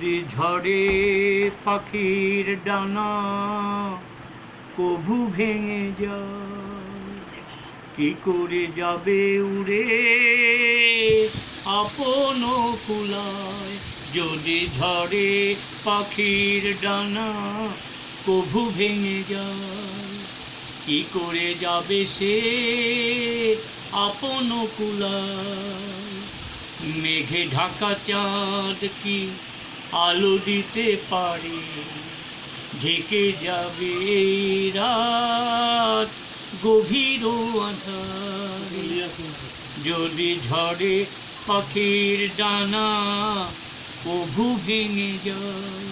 যদি ঝড়ে পাখির ডানা কভু ভেঙে যায়, কি করে যাবে উড়ে আপন কুলায়। যদি ঝড়ে পাখির ডানা কভু ভেঙে যায়, কি করে যাবে সে আপন কুলায়। মেঘে ঢাকা চাঁদ কি আলো দিতে পারে, ঢেকে যাবে এই রাত গভীর আঁধারে। যদি ঝড়ে পাখির ডানা কভু ভেঙে যায়,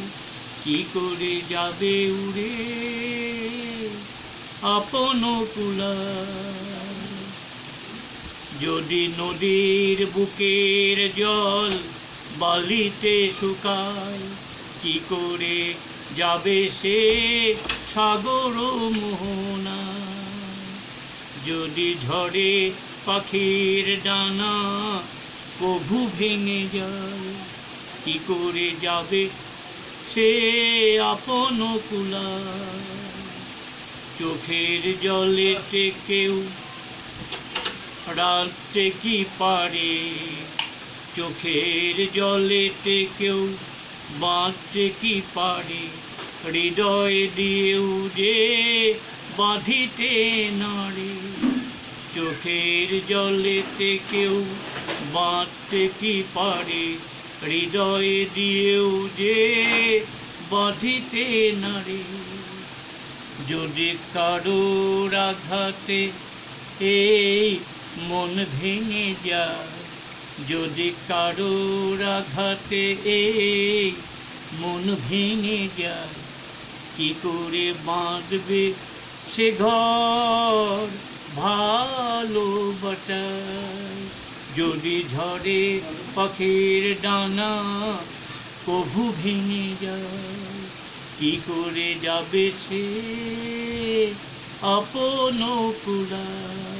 কি করে যাবে উড়ে আপন কুলায়। যদি নদীর বুকের জল বালিতে শুকায়, কি করে যাবে সে সাগর মোহনায়। যদি ঝড়ে পাখির ডানা কভু ভেঙে যায়, কি করে যাবে সে আপন কুলায়। চোখের জলেতে কেউ রাঁধতে কি পারে, চোখের জলেতে কেউ বাঁধতে কি পারে। হৃদয় দিয়েও যে বাঁধিতে নারে, চোখের জলেতে কেউ বাঁধতে কি পারে। হৃদয় দিয়েও যে বাঁধিতে নারে। যদি কারোর আঘাতে এই মন ভেঙে যায়, যদি কারোর আঘাতে এই মন ভেঙে যায়, কি করে বাঁধবে সে ঘর ভালোবাসায়। যদি ঝড়ে পাখির ডানা কভু ভেঙে যায়, কি করে যাবে সে আপন কুলায়।